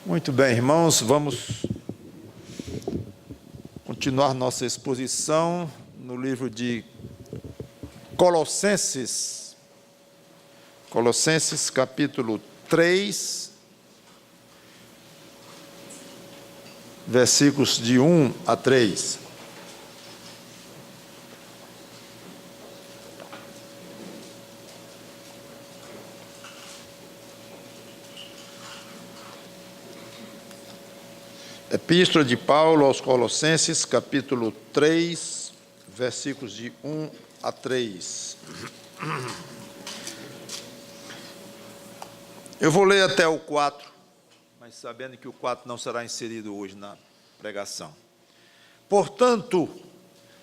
Muito bem, irmãos, vamos continuar nossa exposição no livro de Colossenses. Colossenses, capítulo 3, versículos de 1 a 3. Epístola de Paulo aos Colossenses, capítulo 3, versículos de 1 a 3. Eu vou ler até o 4, mas sabendo que o 4 não será inserido hoje na pregação. Portanto,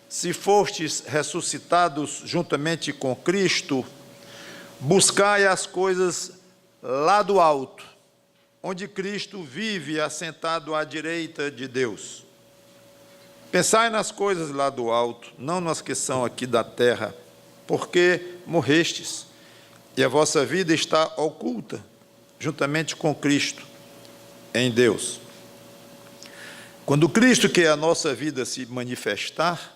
se fostes ressuscitados juntamente com Cristo, buscai as coisas lá do alto, onde Cristo vive assentado à direita de Deus. Pensai nas coisas lá do alto, não nas que são aqui da terra, porque morrestes, e a vossa vida está oculta, juntamente com Cristo, em Deus. Quando Cristo, que é a nossa vida, se manifestar,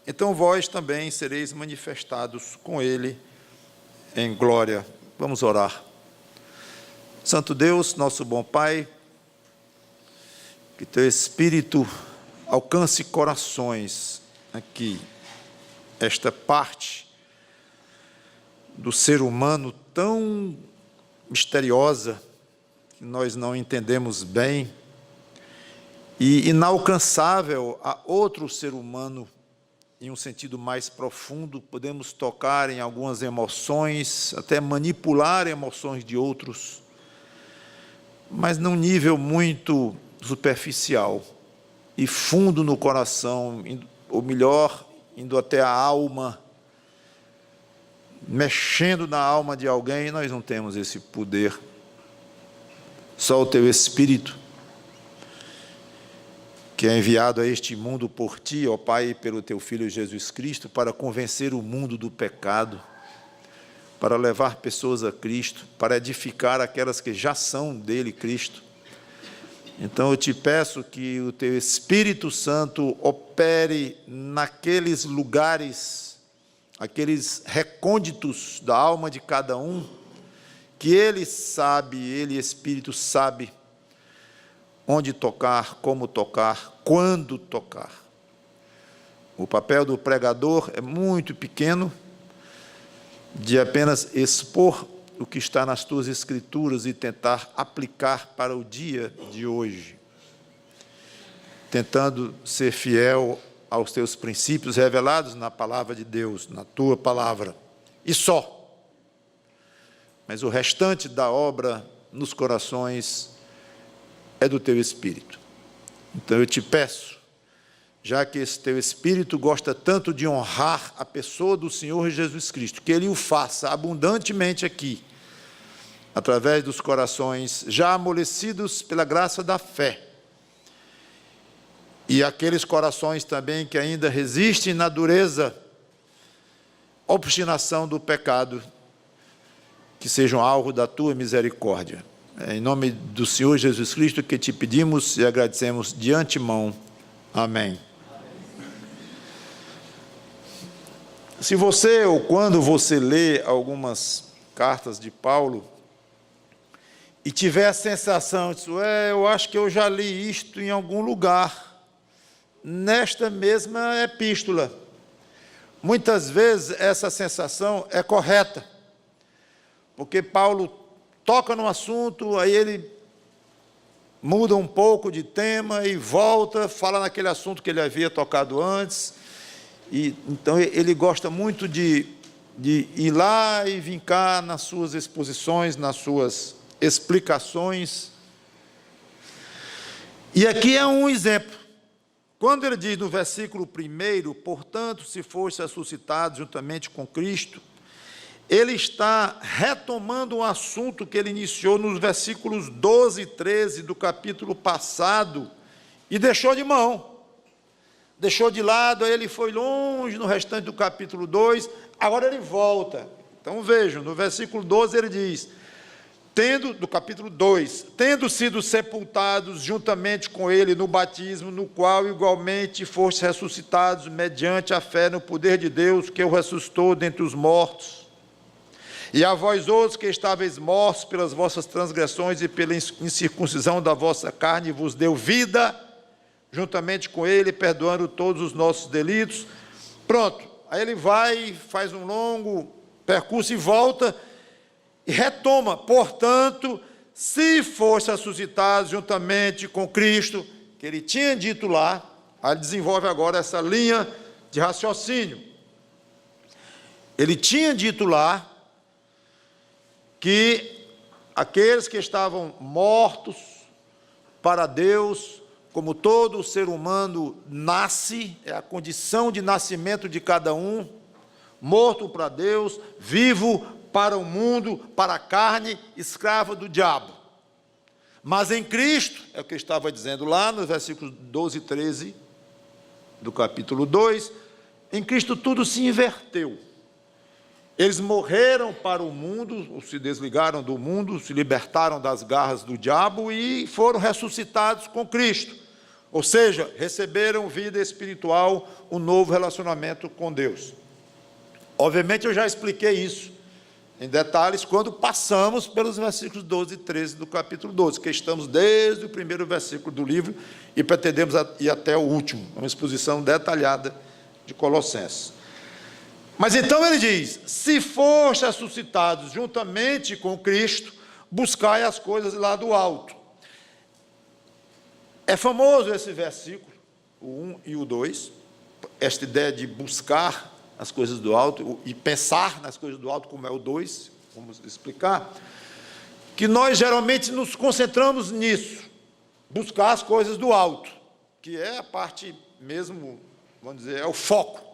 então vós também sereis manifestados com Ele em glória. Vamos orar. Santo Deus, nosso bom Pai, que Teu Espírito alcance corações aqui, esta parte do ser humano tão misteriosa, que nós não entendemos bem, e inalcançável a outro ser humano, em um sentido mais profundo. Podemos tocar em algumas emoções, até manipular emoções de outros, mas num nível muito superficial e fundo no coração, ou melhor, indo até a alma, mexendo na alma de alguém. Nós não temos esse poder. Só o Teu Espírito, que é enviado a este mundo por Ti, ó Pai, pelo Teu Filho Jesus Cristo, para convencer o mundo do pecado, para levar pessoas a Cristo, para edificar aquelas que já são dele, Cristo. Então eu te peço que o Teu Espírito Santo opere naqueles lugares, aqueles recônditos da alma de cada um, que Ele sabe, Ele, Espírito, sabe onde tocar, como tocar, quando tocar. O papel do pregador é muito pequeno, de apenas expor o que está nas Tuas Escrituras e tentar aplicar para o dia de hoje, tentando ser fiel aos Teus princípios revelados na palavra de Deus, na Tua palavra, e só. Mas o restante da obra nos corações é do Teu Espírito. Então eu te peço, já que esse Teu Espírito gosta tanto de honrar a pessoa do Senhor Jesus Cristo, que Ele o faça abundantemente aqui, através dos corações já amolecidos pela graça da fé, e aqueles corações também que ainda resistem na dureza, obstinação do pecado, que sejam alvo da Tua misericórdia. É em nome do Senhor Jesus Cristo que te pedimos e agradecemos de antemão. Amém. Se você, ou quando você lê algumas cartas de Paulo, e tiver a sensação de, eu acho que eu já li isto em algum lugar, nesta mesma epístola, muitas vezes essa sensação é correta, porque Paulo toca no assunto, aí ele muda um pouco de tema e volta, fala naquele assunto que ele havia tocado antes. E então ele gosta muito de ir lá e vir cá nas suas exposições, nas suas explicações. E aqui é um exemplo. Quando ele diz no versículo 1, portanto, se fosse ressuscitado juntamente com Cristo, ele está retomando um assunto que ele iniciou nos versículos 12 e 13 do capítulo passado e deixou de mão. Deixou de lado, aí ele foi longe no restante do capítulo 2, agora ele volta. Então vejam, no versículo 12 ele diz: do capítulo 2, tendo sido sepultados juntamente com ele no batismo, no qual igualmente fostes ressuscitados mediante a fé no poder de Deus, que o ressuscitou dentre os mortos. E a vós outros que estáveis mortos pelas vossas transgressões e pela incircuncisão da vossa carne, vos deu vida, juntamente com ele, perdoando todos os nossos delitos. Pronto, aí ele vai, faz um longo percurso e volta, e retoma, portanto, se fosse ressuscitado juntamente com Cristo, que ele tinha dito lá, aí ele desenvolve agora essa linha de raciocínio. Ele tinha dito lá que aqueles que estavam mortos para Deus, como todo ser humano nasce, é a condição de nascimento de cada um, morto para Deus, vivo para o mundo, para a carne, escrava do diabo. Mas em Cristo, é o que eu estava dizendo lá nos versículos 12 e 13 do capítulo 2, em Cristo tudo se inverteu. Eles morreram para o mundo, se desligaram do mundo, se libertaram das garras do diabo e foram ressuscitados com Cristo. Ou seja, receberam vida espiritual, um novo relacionamento com Deus. Obviamente eu já expliquei isso em detalhes quando passamos pelos versículos 12 e 13 do capítulo 12, que estamos desde o primeiro versículo do livro e pretendemos ir até o último, uma exposição detalhada de Colossenses. Mas então ele diz, se fostes ressuscitados juntamente com Cristo, buscai as coisas lá do alto. É famoso esse versículo, o 1 e o 2, esta ideia de buscar as coisas do alto e pensar nas coisas do alto, como é o 2, vamos explicar, que nós geralmente nos concentramos nisso, buscar as coisas do alto, que é a parte mesmo, vamos dizer, é o foco.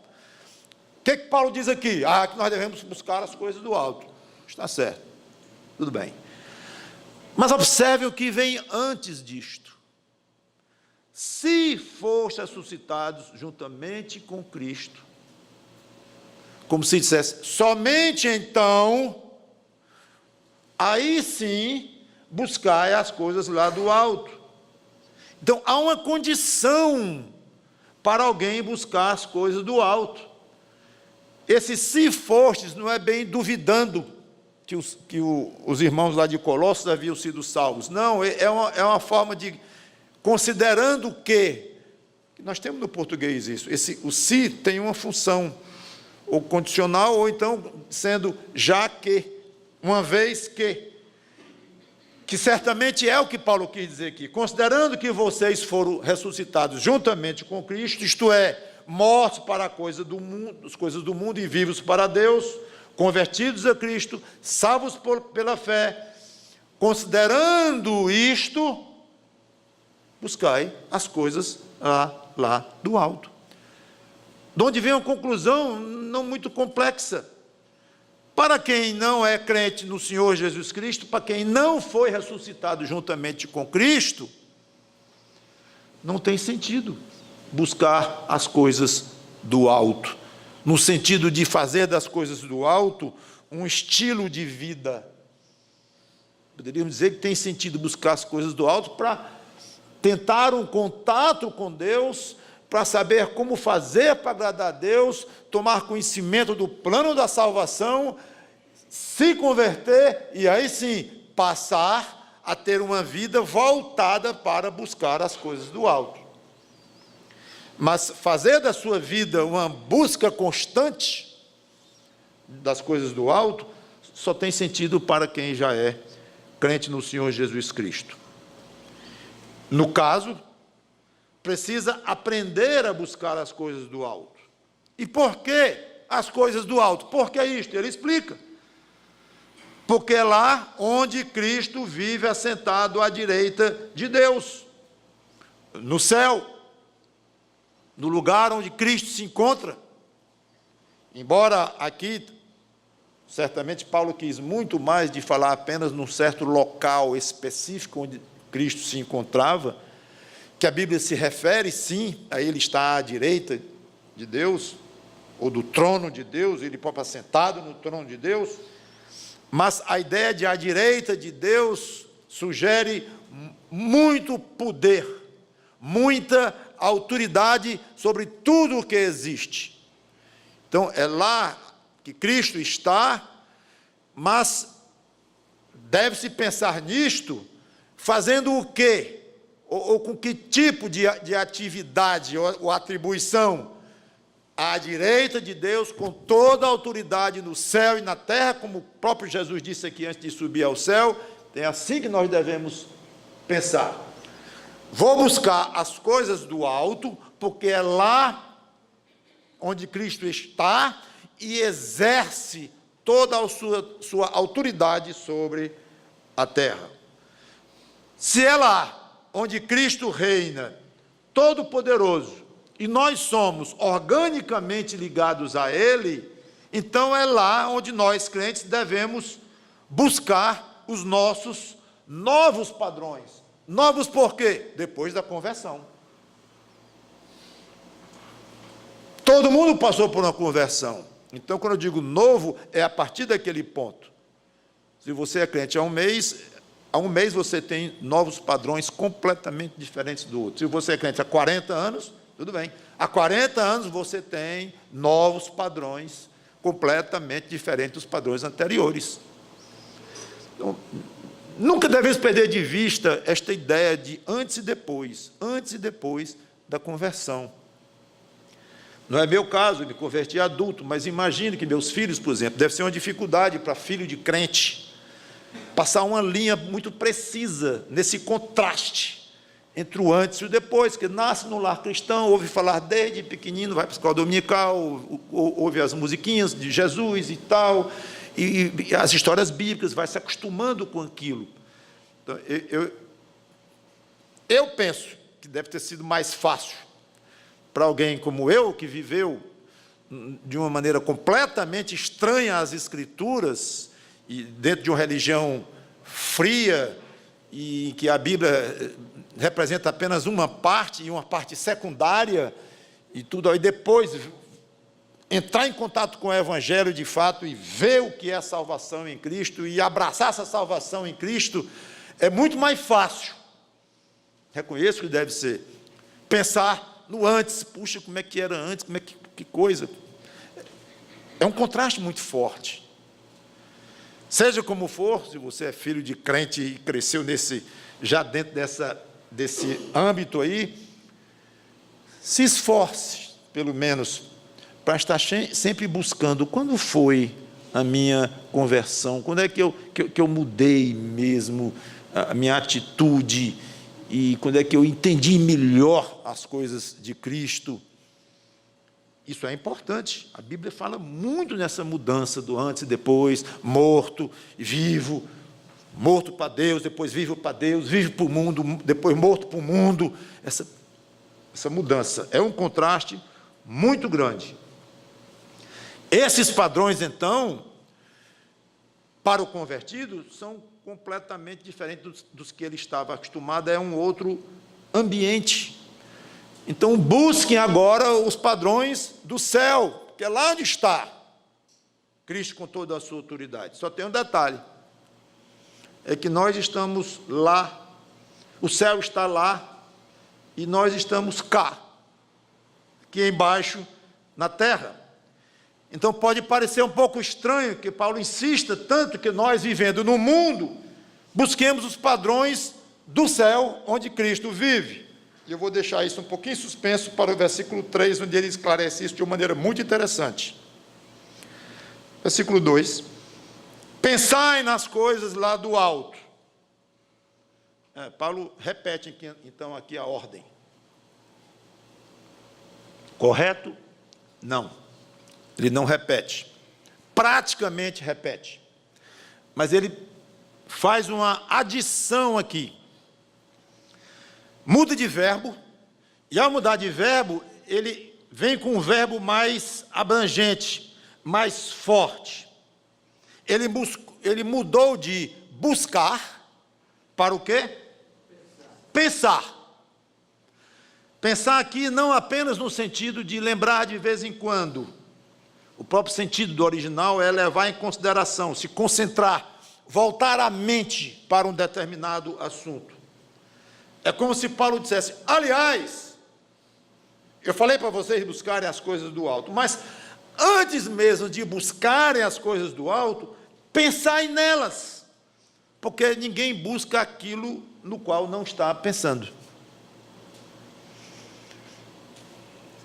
O que Paulo diz aqui? Que nós devemos buscar as coisas do alto. Está certo, tudo bem. Mas observe o que vem antes disto. Se fostes ressuscitados juntamente com Cristo, como se dissesse, somente então, aí sim, buscai as coisas lá do alto. Então, há uma condição para alguém buscar as coisas do alto. Esse se fostes não é bem duvidando que os irmãos lá de Colossos haviam sido salvos. Não, é uma forma de, considerando que nós temos no português isso, o se tem uma função, ou condicional, ou então sendo já que, uma vez que certamente é o que Paulo quis dizer aqui, considerando que vocês foram ressuscitados juntamente com Cristo, isto é, mortos para as coisas do mundo e vivos para Deus, convertidos a Cristo, salvos pela fé, considerando isto, buscai as coisas lá do alto. De onde vem uma conclusão não muito complexa. Para quem não é crente no Senhor Jesus Cristo, para quem não foi ressuscitado juntamente com Cristo, não tem sentido buscar as coisas do alto, no sentido de fazer das coisas do alto um estilo de vida. Poderíamos dizer que tem sentido buscar as coisas do alto para tentar um contato com Deus, para saber como fazer para agradar a Deus, tomar conhecimento do plano da salvação, se converter e aí sim passar a ter uma vida voltada para buscar as coisas do alto. Mas fazer da sua vida uma busca constante das coisas do alto só tem sentido para quem já é crente no Senhor Jesus Cristo. No caso, precisa aprender a buscar as coisas do alto. E por que as coisas do alto? Por que isto? Ele explica. Porque é lá onde Cristo vive assentado à direita de Deus, no céu, no lugar onde Cristo se encontra. Embora aqui, certamente Paulo quis muito mais de falar apenas num certo local específico onde Cristo se encontrava, que a Bíblia se refere, sim, a ele está à direita de Deus, ou do trono de Deus, ele próprio assentado no trono de Deus, Mas a ideia de à direita de Deus sugere muito poder, muita autoridade sobre tudo o que existe. Então, é lá que Cristo está, mas deve-se pensar nisto fazendo o quê? Ou com que tipo de atividade ou atribuição? À direita de Deus, com toda a autoridade no céu e na terra, como o próprio Jesus disse aqui antes de subir ao céu. É assim que nós devemos pensar. Vou buscar as coisas do alto, porque é lá onde Cristo está e exerce toda a sua autoridade sobre a terra. Se é lá onde Cristo reina, todo-poderoso, e nós somos organicamente ligados a Ele, então é lá onde nós, crentes, devemos buscar os nossos novos padrões. Novos por quê? Depois da conversão. Todo mundo passou por uma conversão. Então, quando eu digo novo, é a partir daquele ponto. Se você é crente há um mês você tem novos padrões completamente diferentes do outro. Se você é crente há 40 anos, tudo bem. Há 40 anos você tem novos padrões completamente diferentes dos padrões anteriores. Então, nunca devemos perder de vista esta ideia de antes e depois da conversão. Não é meu caso, eu me converti adulto, mas imagine que meus filhos, por exemplo, deve ser uma dificuldade para filho de crente, passar uma linha muito precisa nesse contraste entre o antes e o depois, que nasce no lar cristão, ouve falar desde pequenino, vai para a escola dominical, ouve as musiquinhas de Jesus e tal, e as histórias bíblicas, vai se acostumando com aquilo. Então, eu penso que deve ter sido mais fácil para alguém como eu, que viveu de uma maneira completamente estranha às Escrituras, e dentro de uma religião fria, e que a Bíblia representa apenas uma parte, e uma parte secundária, e tudo aí depois entrar em contato com o Evangelho de fato, e ver o que é a salvação em Cristo, e abraçar essa salvação em Cristo, é muito mais fácil. Reconheço que deve ser. Pensar no antes, puxa, como é que era antes, como é que coisa. É um contraste muito forte. Seja como for, se você é filho de crente e cresceu já dentro desse âmbito aí, se esforce, pelo menos, para estar sempre buscando quando foi a minha conversão, quando é que eu mudei mesmo a minha atitude, e quando é que eu entendi melhor as coisas de Cristo. Isso é importante. A Bíblia fala muito nessa mudança do antes e depois, morto e vivo, morto para Deus, depois vivo para Deus, vivo para o mundo, depois morto para o mundo. Essa mudança é um contraste muito grande. Esses padrões, então, para o convertido, são completamente diferentes dos que ele estava acostumado, é um outro ambiente. Então, busquem agora os padrões do céu, que é lá onde está Cristo com toda a sua autoridade. Só tem um detalhe, é que nós estamos lá, o céu está lá, e nós estamos cá, aqui embaixo, na terra. Então, pode parecer um pouco estranho que Paulo insista tanto que nós, vivendo no mundo, busquemos os padrões do céu, onde Cristo vive. E eu vou deixar isso um pouquinho suspenso para o versículo 3, onde ele esclarece isso de uma maneira muito interessante. Versículo 2. Pensai nas coisas lá do alto. Paulo repete, então, aqui a ordem. Correto? Não. Ele não repete. Praticamente repete. Mas ele faz uma adição aqui. Muda de verbo, e ao mudar de verbo, ele vem com um verbo mais abrangente, mais forte. Ele mudou de buscar para o quê? Pensar. Pensar aqui não apenas no sentido de lembrar de vez em quando, O próprio sentido do original é levar em consideração, se concentrar, voltar a mente para um determinado assunto. É como se Paulo dissesse, aliás, eu falei para vocês buscarem as coisas do alto, mas antes mesmo de buscarem as coisas do alto, pensai nelas, porque ninguém busca aquilo no qual não está pensando.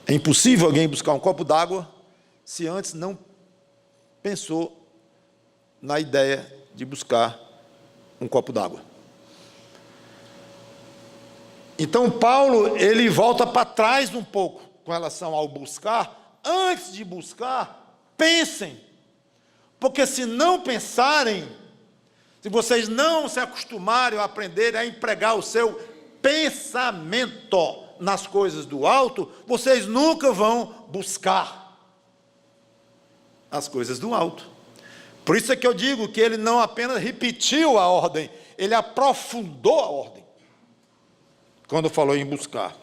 É impossível alguém buscar um copo d'água se antes não pensou na ideia de buscar um copo d'água. Então, Paulo, ele volta para trás um pouco com relação ao buscar. Antes de buscar, pensem. Porque se não pensarem, se vocês não se acostumarem a aprender a empregar o seu pensamento nas coisas do alto, vocês nunca vão buscar as coisas do alto. Por isso é que eu digo que ele não apenas repetiu a ordem, ele aprofundou a ordem, quando falou em buscar.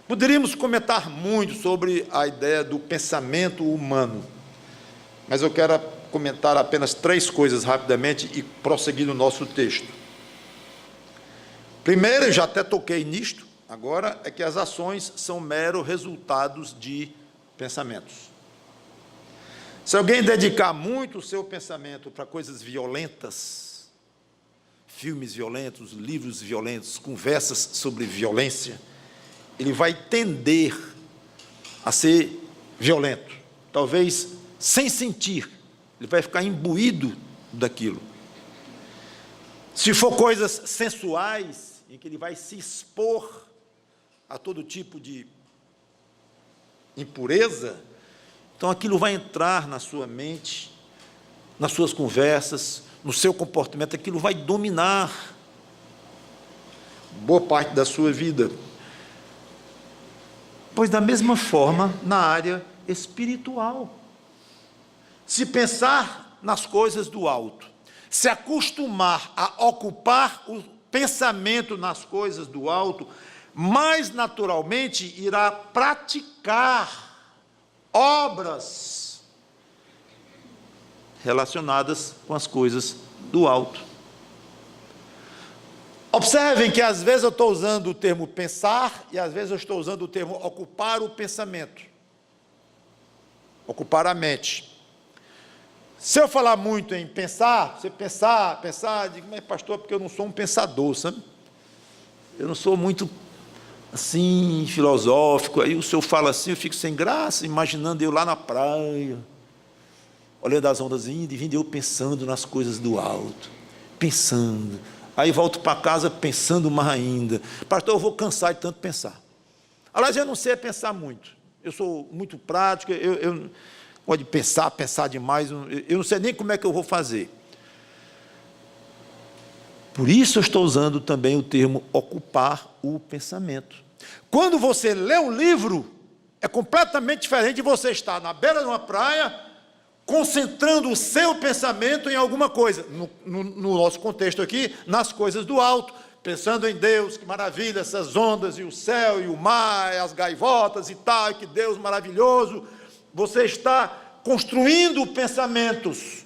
Poderíamos comentar muito sobre a ideia do pensamento humano, mas eu quero comentar apenas 3 coisas rapidamente e prosseguir no nosso texto. Primeiro, eu já até toquei nisto, agora, é que as ações são meros resultados de pensamentos. Se alguém dedicar muito o seu pensamento para coisas violentas, filmes violentos, livros violentos, conversas sobre violência, ele vai tender a ser violento, talvez sem sentir, ele vai ficar imbuído daquilo. Se for coisas sensuais, em que ele vai se expor a todo tipo de impureza, então aquilo vai entrar na sua mente, nas suas conversas, no seu comportamento, aquilo vai dominar boa parte da sua vida. Pois da mesma forma, na área espiritual, se pensar nas coisas do alto, se acostumar a ocupar o pensamento nas coisas do alto, mais naturalmente irá praticar obras relacionadas com as coisas do alto. Observem que às vezes eu estou usando o termo pensar e às vezes eu estou usando o termo ocupar o pensamento, ocupar a mente. Se eu falar muito em pensar, você pensar, digo, mas pastor, porque eu não sou um pensador, sabe? Eu não sou muito assim, filosófico, aí o senhor fala assim, eu fico sem graça, imaginando eu lá na praia, olhando as ondas indo e vindo, eu pensando nas coisas do alto, pensando, aí volto para casa pensando mais ainda, pastor, eu vou cansar de tanto pensar. Aliás, eu não sei pensar muito, eu sou muito prático, eu gosto de pensar demais, eu não sei nem como é que eu vou fazer. Por isso eu estou usando também o termo ocupar o pensamento. Quando você lê um livro, é completamente diferente de você estar na beira de uma praia, concentrando o seu pensamento em alguma coisa, no nosso contexto aqui, nas coisas do alto, pensando em Deus, que maravilha, essas ondas, e o céu, e o mar, e as gaivotas e tal, e que Deus maravilhoso. Você está construindo pensamentos,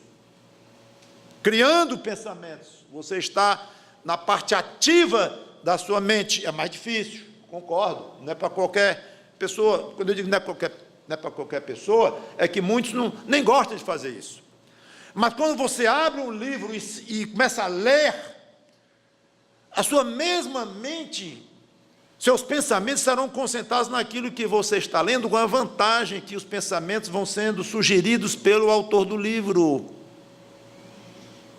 criando pensamentos. Você está na parte ativa da sua mente. É mais difícil, concordo. Não é para qualquer pessoa. Quando eu digo não é para qualquer pessoa, é que muitos nem gostam de fazer isso. Mas quando você abre um livro e começa a ler, a sua mesma mente, seus pensamentos estarão concentrados naquilo que você está lendo, com a vantagem que os pensamentos vão sendo sugeridos pelo autor do livro.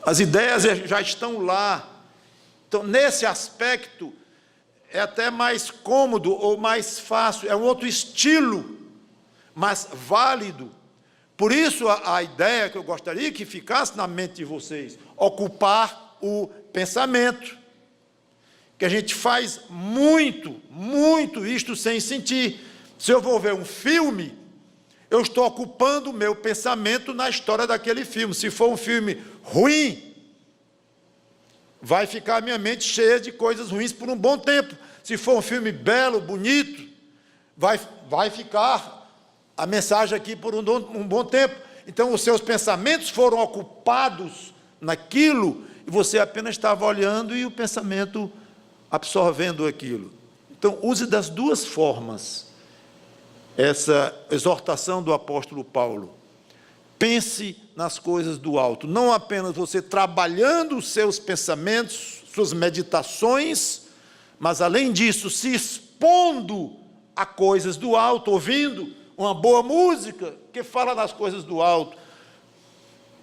As ideias já estão lá. Então, nesse aspecto, é até mais cômodo ou mais fácil, é um outro estilo, mas válido. Por isso, a ideia que eu gostaria que ficasse na mente de vocês, ocupar o pensamento, que a gente faz muito isto sem sentir. Se eu vou ver um filme, eu estou ocupando o meu pensamento na história daquele filme. Se for um filme ruim, vai ficar a minha mente cheia de coisas ruins por um bom tempo. Se for um filme belo, bonito, vai ficar a mensagem aqui por um bom tempo. Então, os seus pensamentos foram ocupados naquilo, e você apenas estava olhando e o pensamento absorvendo aquilo. Então, use das duas formas essa exortação do apóstolo Paulo. Pense nas coisas do alto, não apenas você trabalhando os seus pensamentos, suas meditações, mas, além disso, se expondo a coisas do alto, ouvindo uma boa música que fala das coisas do alto,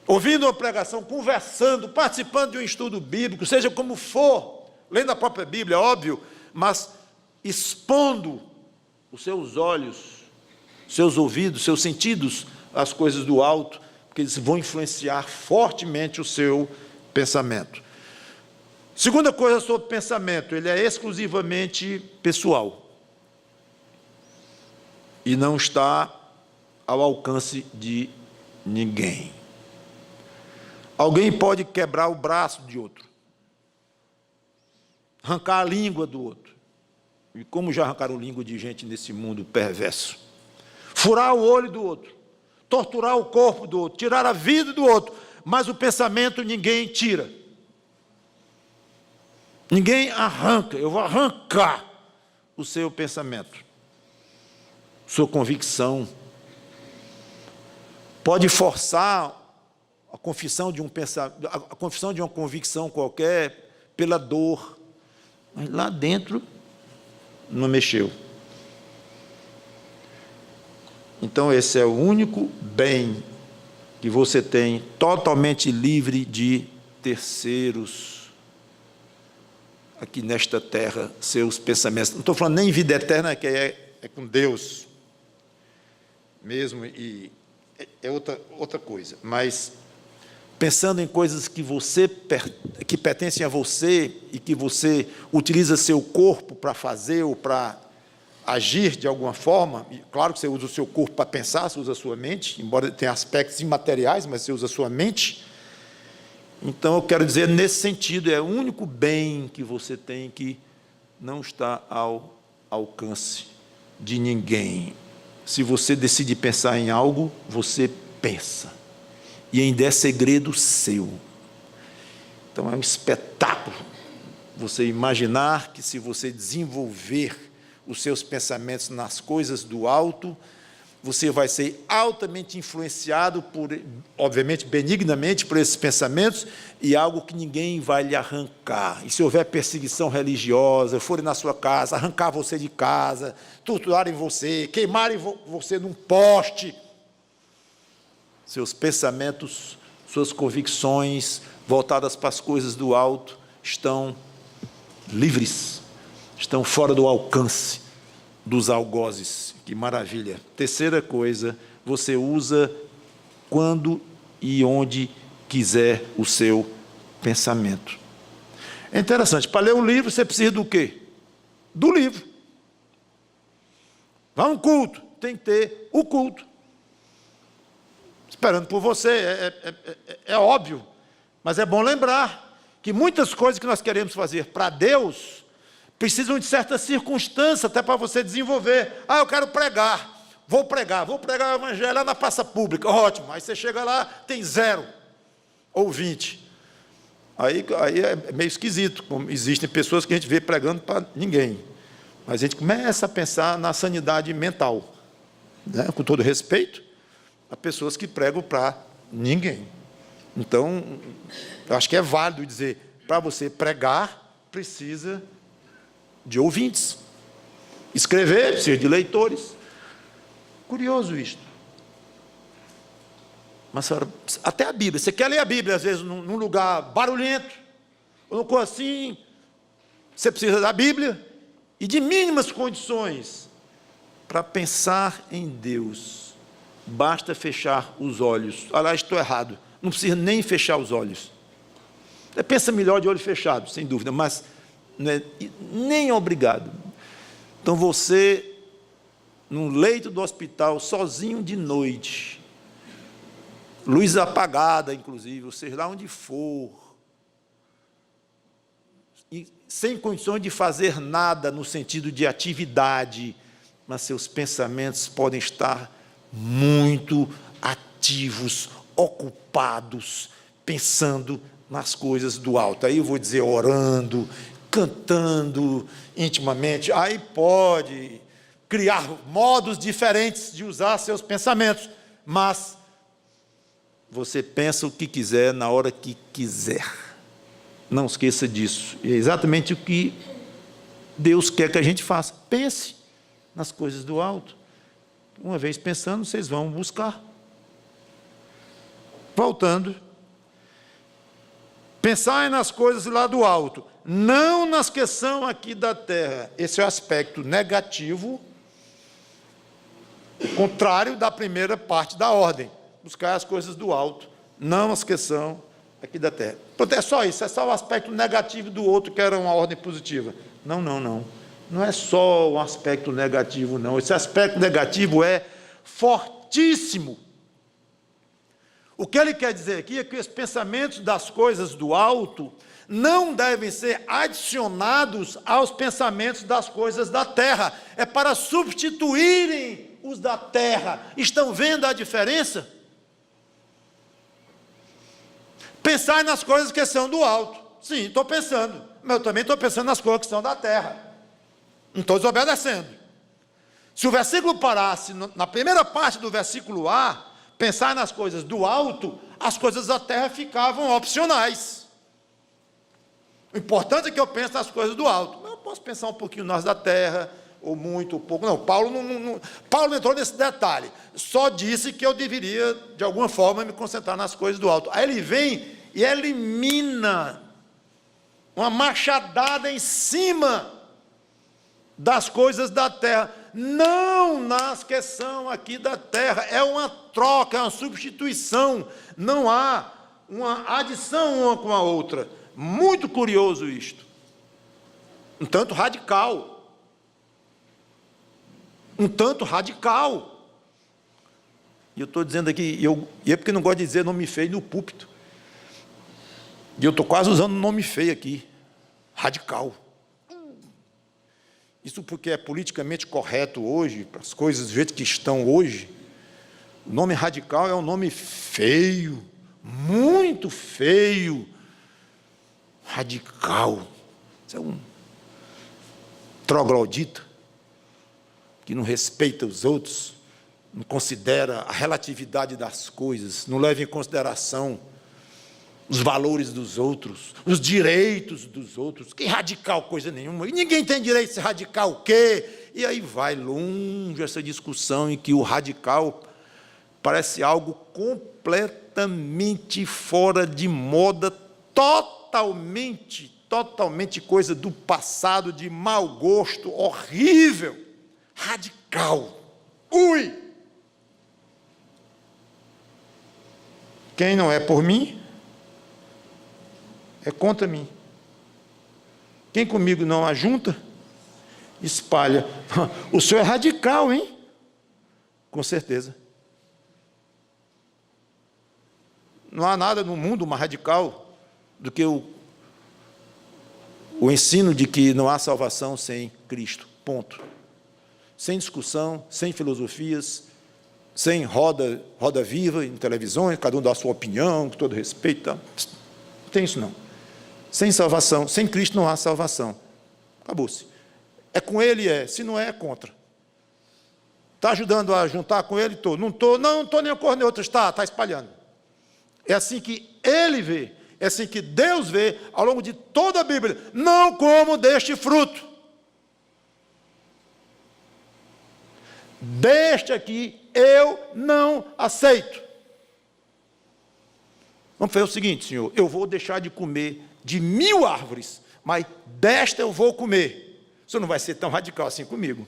ouvindo uma pregação, conversando, participando de um estudo bíblico, seja como for, lendo a própria Bíblia, óbvio, mas expondo os seus olhos, seus ouvidos, seus sentidos às coisas do alto, porque eles vão influenciar fortemente o seu pensamento. Segunda coisa sobre pensamento, ele é exclusivamente pessoal e não está ao alcance de ninguém. Alguém pode quebrar o braço de outro, arrancar a língua do outro, e como já arrancaram a língua de gente nesse mundo perverso, furar o olho do outro, torturar o corpo do outro, tirar a vida do outro, mas o pensamento ninguém tira. Ninguém arranca. Eu vou arrancar o seu pensamento, sua convicção. Pode forçar a confissão de uma convicção qualquer pela dor, mas lá dentro não mexeu. Então, esse é o único bem que você tem, totalmente livre de terceiros aqui nesta terra, seus pensamentos. Não estou falando nem em vida eterna, que é com Deus mesmo, e é outra coisa, mas pensando em coisas que pertencem a você e que você utiliza seu corpo para fazer ou para agir de alguma forma. E claro que você usa o seu corpo para pensar, você usa a sua mente, embora tenha aspectos imateriais, mas você usa a sua mente. Então, eu quero dizer, nesse sentido, é o único bem que você tem que não está ao alcance de ninguém. Se você decide pensar em algo, você pensa. E ainda é segredo seu. Então, é um espetáculo você imaginar que, se você desenvolver os seus pensamentos nas coisas do alto, você vai ser altamente influenciado obviamente, benignamente por esses pensamentos, e algo que ninguém vai lhe arrancar. E se houver perseguição religiosa, forem na sua casa, arrancar você de casa, torturarem você, queimarem você num poste, seus pensamentos, suas convicções voltadas para as coisas do alto estão livres, estão fora do alcance dos algozes. Que maravilha. Terceira coisa, você usa quando e onde quiser o seu pensamento. É interessante, para ler um livro você precisa do quê? Do livro. Vai a um culto, tem que ter o culto. Esperando por você, é óbvio, mas é bom lembrar que muitas coisas que nós queremos fazer para Deus precisam de certas circunstâncias até para você desenvolver. Ah, eu quero pregar. Vou pregar o evangelho lá na praça pública. Ótimo. Aí você chega lá, tem 0 ou 20. Aí é meio esquisito. Como existem pessoas que a gente vê pregando para ninguém. Mas a gente começa a pensar na sanidade mental. Né? Com todo respeito, há pessoas que pregam para ninguém. Então, eu acho que é válido dizer, para você pregar, precisa de ouvintes. Escrever, precisa de leitores. Curioso isto. Mas, senhora, até a Bíblia, você quer ler a Bíblia, às vezes, num lugar barulhento, ou num coisa assim, você precisa da Bíblia e de mínimas condições para pensar em Deus. Basta fechar os olhos. Aliás, estou errado, não precisa nem fechar os olhos. Você pensa melhor de olho fechado, sem dúvida, mas não é, nem obrigado. Então, você, num leito do hospital, sozinho de noite, luz apagada, inclusive, ou seja, lá onde for, e sem condições de fazer nada no sentido de atividade, mas seus pensamentos podem estar muito ativos, ocupados, pensando nas coisas do alto. Aí eu vou dizer orando, cantando intimamente. Aí pode criar modos diferentes de usar seus pensamentos, mas você pensa o que quiser na hora que quiser. Não esqueça disso. É exatamente o que Deus quer que a gente faça. Pense nas coisas do alto. Uma vez pensando, vocês vão buscar. Voltando. Pensai nas coisas lá do alto, não nas que são aqui da terra. Esse é o aspecto negativo, contrário da primeira parte da ordem. Buscar as coisas do alto, não as que são aqui da terra. Portanto, é só isso, é só o aspecto negativo do outro, que era uma ordem positiva. Não. Não é só o aspecto negativo, não. Esse aspecto negativo é fortíssimo. O que ele quer dizer aqui é que os pensamentos das coisas do alto não devem ser adicionados aos pensamentos das coisas da terra. É para substituírem os da terra. Estão vendo a diferença? Pensar nas coisas que são do alto. Sim, estou pensando. Mas eu também estou pensando nas coisas que são da terra. Não estou desobedecendo. Se o versículo parasse na primeira parte do versículo A, pensar nas coisas do alto, as coisas da terra ficavam opcionais. O importante é que eu pense nas coisas do alto. Mas eu posso pensar um pouquinho nas da terra, ou muito, ou pouco. Não, Paulo não entrou nesse detalhe. Só disse que eu deveria, de alguma forma, me concentrar nas coisas do alto. Aí ele vem e elimina uma machadada em cima das coisas da terra, não nas que são aqui da terra. É uma troca, é uma substituição, não há uma adição uma com a outra. Muito curioso isto, um tanto radical, e eu estou dizendo aqui, e é porque não gosto de dizer nome feio no púlpito, e eu estou quase usando nome feio aqui, radical. Isso porque é politicamente correto hoje, para as coisas do jeito que estão hoje. O nome radical é um nome feio, muito feio. Radical. Isso é um troglodita, que não respeita os outros, não considera a relatividade das coisas, não leva em consideração os valores dos outros, os direitos dos outros. Que radical coisa nenhuma. E ninguém tem direito de ser radical o quê? E aí vai longe essa discussão em que o radical parece algo completamente fora de moda, totalmente coisa do passado, de mau gosto, horrível. Radical. Ui! Quem não é por mim, é contra mim. Quem comigo não ajunta, espalha. O senhor é radical, hein? Com certeza. Não há nada no mundo mais radical do que o ensino de que não há salvação sem Cristo. Ponto. Sem discussão, sem filosofias, sem roda viva em televisões, cada um dá a sua opinião, com todo respeito. Não tem isso não. Sem salvação, sem Cristo não há salvação. Acabou-se. É com Ele, é. Se não é, é contra. Está ajudando a juntar com Ele? Estou. Não estou nem a cor nem outra. Está espalhando. É assim que Ele vê. É assim que Deus vê ao longo de toda a Bíblia. Não como deste fruto. Deste aqui eu não aceito. Vamos fazer o seguinte, Senhor. Eu vou deixar de comer de 1000 árvores, mas desta eu vou comer. O senhor não vai ser tão radical assim comigo.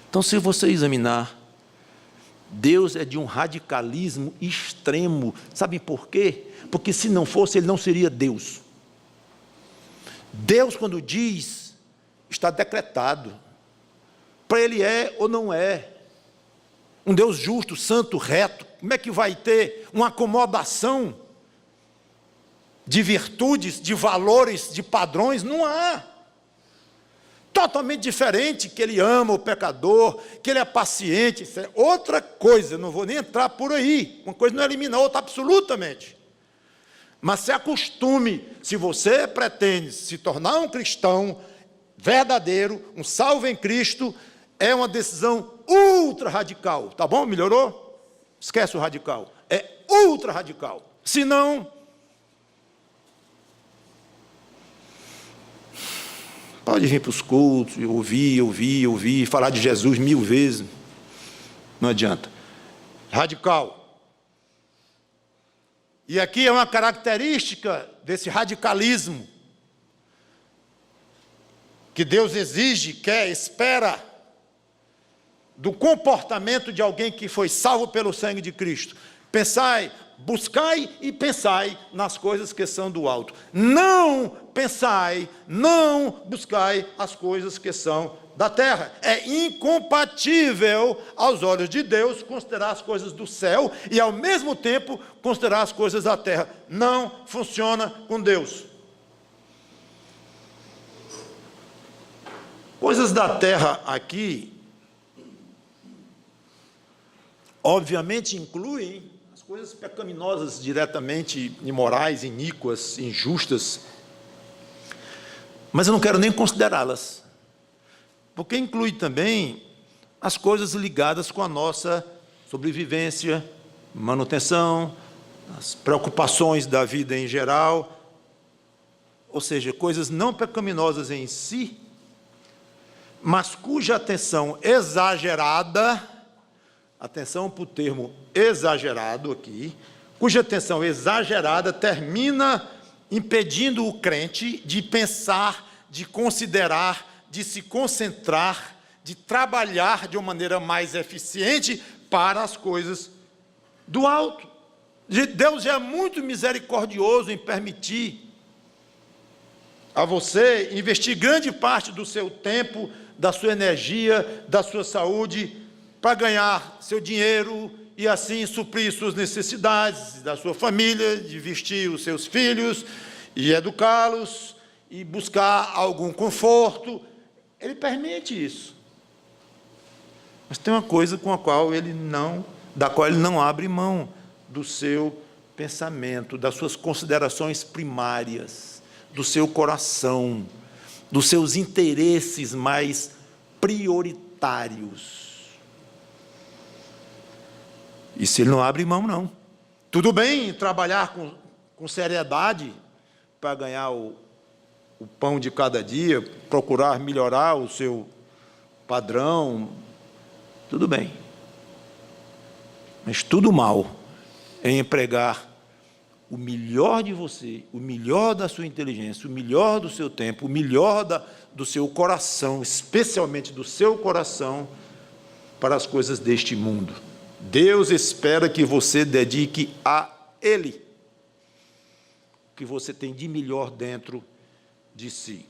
Então, se você examinar, Deus é de um radicalismo extremo. Sabe por quê? Porque se não fosse, Ele não seria Deus. Deus, quando diz, está decretado. Para Ele é ou não é. Um Deus justo, santo, reto. Como é que vai ter uma acomodação de virtudes, de valores, de padrões? Não há. totalmente diferente, que ele ama o pecador, que ele é paciente. Isso é outra coisa, não vou nem entrar por aí. Uma coisa não elimina a outra absolutamente. Mas se acostume, se você pretende se tornar um cristão verdadeiro, um salvo em Cristo, é uma decisão ultra radical, tá bom? Melhorou? Esquece o radical. É ultra radical. Se não, pode vir para os cultos, ouvir, falar de Jesus 1000 vezes. Não adianta. Radical. E aqui é uma característica desse radicalismo que Deus exige, quer, espera do comportamento de alguém que foi salvo pelo sangue de Cristo. Pensai, buscai e pensai nas coisas que são do alto. Não pensai, não buscai as coisas que são da terra. É incompatível aos olhos de Deus considerar as coisas do céu e, ao mesmo tempo, considerar as coisas da terra. Não funciona com Deus. Coisas da terra aqui, obviamente, incluem as coisas pecaminosas, diretamente imorais, iníquas, injustas, mas eu não quero nem considerá-las, porque inclui também as coisas ligadas com a nossa sobrevivência, manutenção, as preocupações da vida em geral, ou seja, coisas não pecaminosas em si, mas cuja atenção exagerada, atenção para o termo exagerado aqui, cuja atenção exagerada termina impedindo o crente de pensar, de considerar, de se concentrar, de trabalhar de uma maneira mais eficiente para as coisas do alto. Deus já é muito misericordioso em permitir a você investir grande parte do seu tempo, da sua energia, da sua saúde, para ganhar seu dinheiro e assim suprir suas necessidades da sua família, de vestir os seus filhos e educá-los e buscar algum conforto. Ele permite isso. Mas tem uma coisa da qual ele não abre mão: do seu pensamento, das suas considerações primárias, do seu coração, dos seus interesses mais prioritários. Isso ele não abre mão, não. Tudo bem trabalhar com seriedade para ganhar o pão de cada dia, procurar melhorar o seu padrão, tudo bem. Mas tudo mal em empregar o melhor de você, o melhor da sua inteligência, o melhor do seu tempo, o melhor do seu coração, especialmente do seu coração, para as coisas deste mundo. Deus espera que você dedique a Ele o que você tem de melhor dentro de si.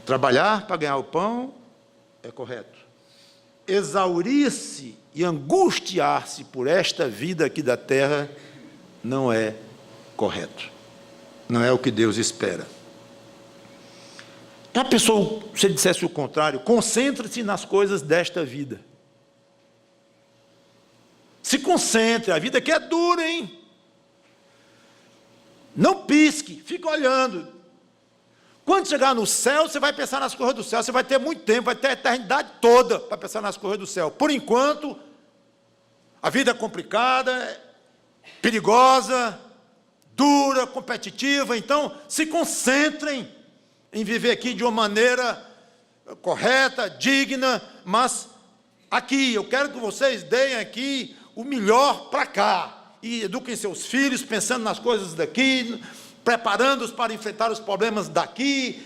Trabalhar para ganhar o pão é correto. Exaurir-se e angustiar-se por esta vida aqui da terra não é correto. Não é o que Deus espera. Já pensou, se ele dissesse o contrário? Concentre-se nas coisas desta vida. Se concentre, a vida aqui é dura, hein? Não pisque, fica olhando. Quando chegar no céu, você vai pensar nas coisas do céu, você vai ter muito tempo, vai ter a eternidade toda para pensar nas coisas do céu. Por enquanto, a vida é complicada, perigosa, dura, competitiva, então se concentrem em viver aqui de uma maneira correta, digna, mas aqui, eu quero que vocês deem aqui o melhor para cá, e eduquem seus filhos pensando nas coisas daqui, preparando-os para enfrentar os problemas daqui.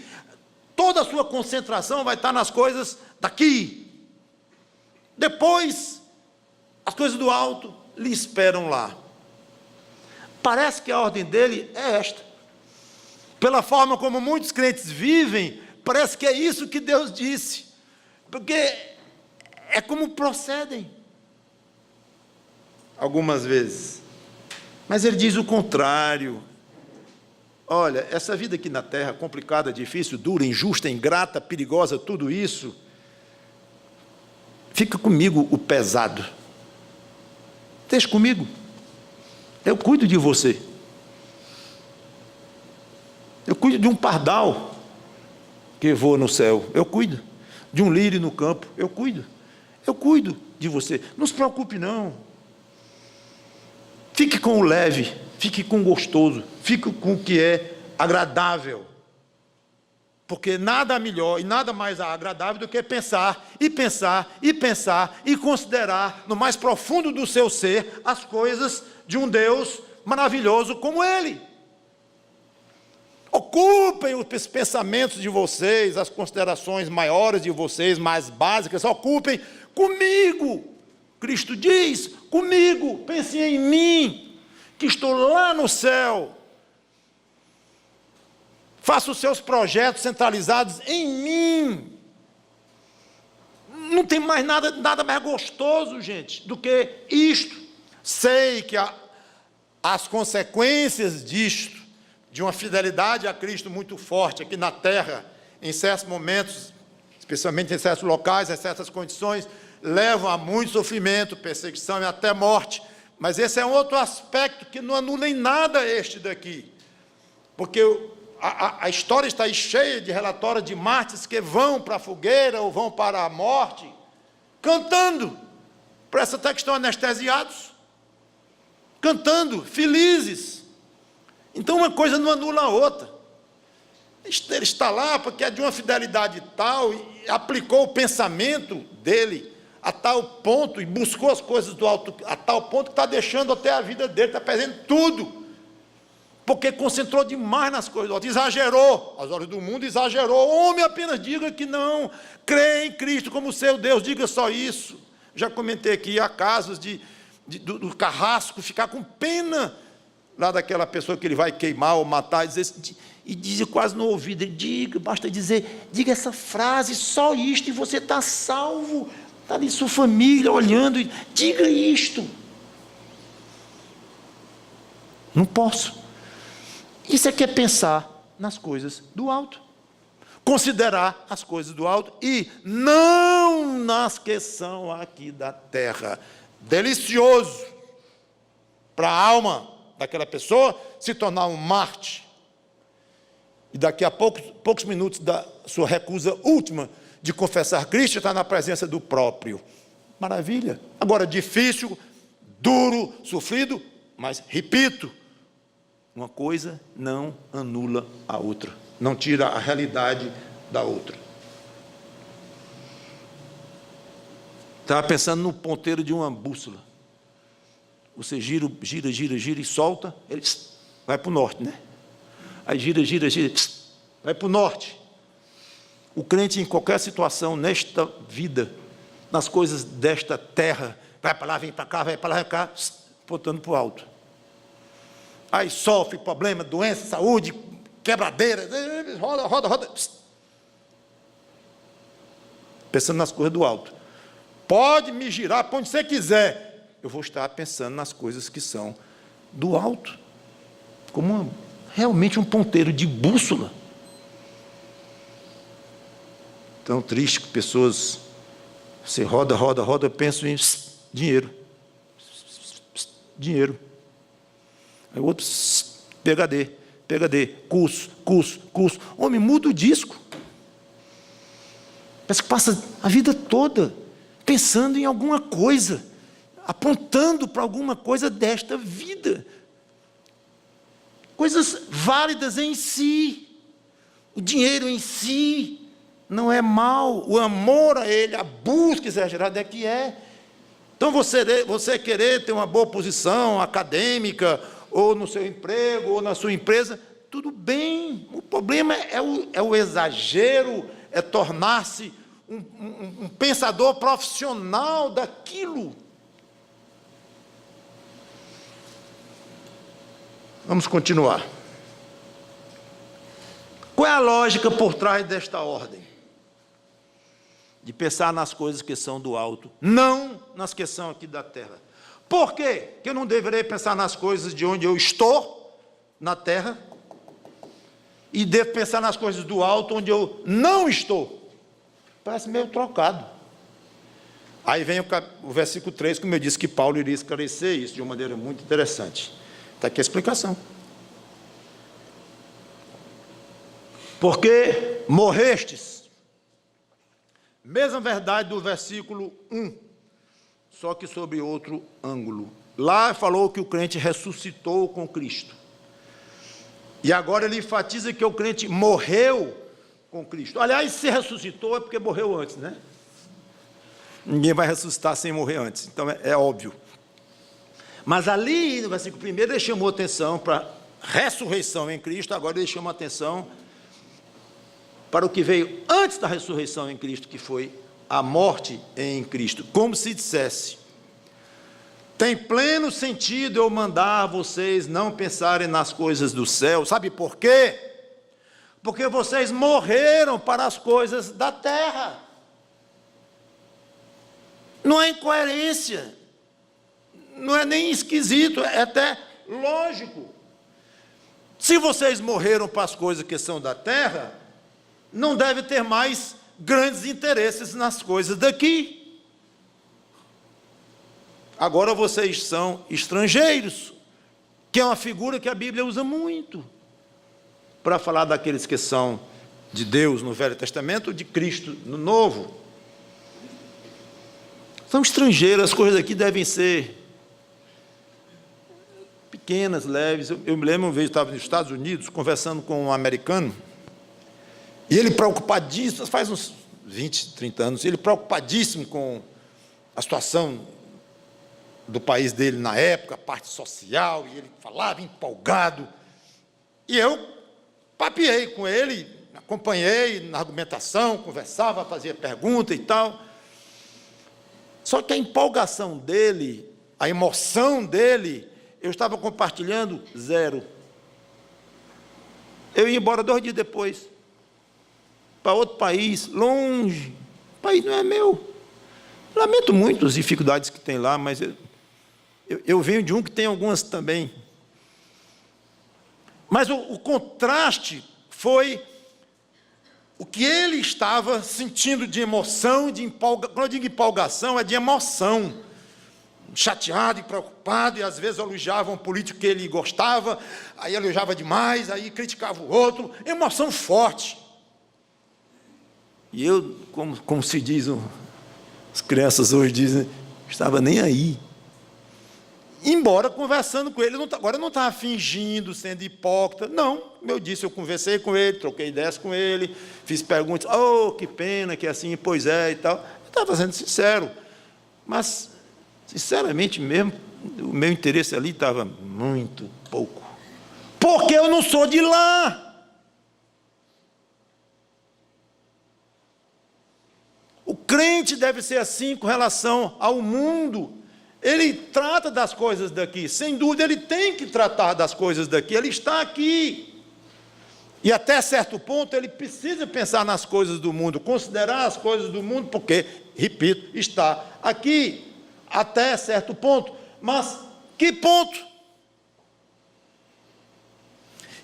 Toda a sua concentração vai estar nas coisas daqui. Depois, as coisas do alto lhe esperam lá. Parece que a ordem dele é esta. Pela forma como muitos crentes vivem, parece que é isso que Deus disse. Porque é como procedem algumas vezes. Mas ele diz o contrário. Olha, essa vida aqui na Terra, complicada, difícil, dura, injusta, ingrata, perigosa, tudo isso, fica comigo o pesado. Deixa comigo. Eu cuido de você. Eu cuido de um pardal que voa no céu. Eu cuido. De um lírio no campo. Eu cuido. Eu cuido de você. Não se preocupe, não. Fique com o leve. Fique com o gostoso. Fique com o que é agradável. Porque nada melhor e nada mais agradável do que pensar, e pensar, e pensar, e considerar no mais profundo do seu ser as coisas de um Deus maravilhoso como Ele. Ocupem os pensamentos de vocês, as considerações maiores de vocês, mais básicas, ocupem comigo. Cristo diz, comigo, pensem em mim, que estou lá no céu. Faça os seus projetos centralizados em mim. Não tem mais nada mais gostoso, gente, do que isto. Sei que as consequências disto, de uma fidelidade a Cristo muito forte aqui na terra, em certos momentos, especialmente em certos locais, em certas condições, levam a muito sofrimento, perseguição e até morte. Mas esse é um outro aspecto que não anula em nada este daqui. Porque a história está aí cheia de relatórios de mártires que vão para a fogueira ou vão para a morte, cantando. Parece até que estão anestesiados. Cantando, felizes. Então uma coisa não anula a outra. Ele está lá porque é de uma fidelidade tal, e aplicou o pensamento dele a tal ponto, e buscou as coisas do alto, a tal ponto que está deixando até a vida dele, está perdendo tudo. Porque concentrou demais nas coisas do alto, exagerou, aos olhos do mundo exagerou. Homem, apenas diga que não, crê em Cristo como seu Deus, diga só isso. Já comentei aqui, há casos do carrasco ficar com pena lá daquela pessoa que ele vai queimar ou matar, e dizer quase no ouvido, ele diga, basta dizer, diga essa frase, só isto, e você está salvo, está ali sua família olhando, e diga isto. Não posso. Isso é que é pensar nas coisas do alto, considerar as coisas do alto, e não nas que são aqui da terra. Delicioso para a alma daquela pessoa se tornar um Marte, e daqui a poucos minutos da sua recusa última de confessar Cristo, está na presença do próprio. Maravilha. Agora, difícil, duro, sofrido, mas, repito, uma coisa não anula a outra, não tira a realidade da outra. Estava pensando no ponteiro de uma bússola. Você gira e solta, ele vai para o norte, né? Aí gira, vai para o norte. O crente, em qualquer situação, nesta vida, nas coisas desta terra, vai para lá, vem para cá, vai para lá, vem para cá, botando para o alto. Aí sofre problema, doença, saúde, quebradeira, roda. Pensando nas coisas do alto. Pode me girar para onde você quiser. Eu vou estar pensando nas coisas que são do alto. Como realmente um ponteiro de bússola. Tão triste que pessoas, você roda, eu penso em dinheiro. Dinheiro. Aí o outro, PhD, curso. Homem, muda o disco. Parece que passa a vida toda pensando em alguma coisa, apontando para alguma coisa desta vida. Coisas válidas em si. O dinheiro em si não é mal. O amor a ele, a busca exagerada é que é. Então você querer ter uma boa posição acadêmica, ou no seu emprego, ou na sua empresa, tudo bem. O problema é o exagero, é tornar-se um pensador profissional daquilo. Vamos continuar. Qual é a lógica por trás desta ordem? De pensar nas coisas que são do alto, não nas que são aqui da terra. Por quê? Que eu não deveria pensar nas coisas de onde eu estou, na terra? e devo pensar nas coisas do alto, onde eu não estou. Parece meio trocado. Aí vem o versículo 3, como eu disse, que Paulo iria esclarecer isso de uma maneira muito interessante. Está aqui a explicação. Porque morrestes. Mesma verdade do versículo 1, só que sob outro ângulo. Lá falou que o crente ressuscitou com Cristo. E agora ele enfatiza que o crente morreu com Cristo. Aliás, se ressuscitou é porque morreu antes, né? Ninguém vai ressuscitar sem morrer antes, então é óbvio. Mas ali, no versículo 1, ele chamou atenção para a ressurreição em Cristo, agora ele chama atenção para o que veio antes da ressurreição em Cristo, que foi a morte em Cristo. Como se dissesse, tem pleno sentido eu mandar vocês não pensarem nas coisas do céu. Sabe por quê? Porque vocês morreram para as coisas da terra. Não é incoerência, não é nem esquisito, é até lógico. Se vocês morreram para as coisas que são da terra, não deve ter mais grandes interesses nas coisas daqui. Agora vocês são estrangeiros, que é uma figura que a Bíblia usa muito para falar daqueles que são de Deus no Velho Testamento, de Cristo no Novo. São estrangeiros, as coisas aqui devem ser pequenas, leves. Eu me lembro uma vez, eu estava nos Estados Unidos, conversando com um americano, e ele preocupadíssimo, faz uns 20, 30 anos, ele preocupadíssimo com a situação do país dele na época, a parte social, e ele falava empolgado. E eu papeei com ele, acompanhei na argumentação, conversava, fazia pergunta e tal. Só que a empolgação dele, a emoção dele, eu estava compartilhando zero. Eu ia embora 2 dias depois, para outro país, longe. O país não é meu. Lamento muito as dificuldades que tem lá, mas eu venho de um que tem algumas também. Mas o contraste foi o que ele estava sentindo de emoção, quando eu digo empolgação, é de emoção, chateado e preocupado, e às vezes elogiava um político que ele gostava, aí elogiava demais, aí criticava o outro, emoção forte. E eu, como se diz, as crianças hoje dizem, estava nem aí. Embora conversando com ele, agora eu não estava fingindo, sendo hipócrita, não, como eu disse, eu conversei com ele, troquei ideias com ele, fiz perguntas, oh, que pena, que assim, pois é, e tal, eu estava sendo sincero, mas, sinceramente mesmo, o meu interesse ali estava muito pouco, porque eu não sou de lá. O crente deve ser assim com relação ao mundo. Ele trata das coisas daqui, sem dúvida ele tem que tratar das coisas daqui, ele está aqui. E até certo ponto ele precisa pensar nas coisas do mundo, considerar as coisas do mundo, porque, repito, está aqui, até certo ponto. Mas que ponto?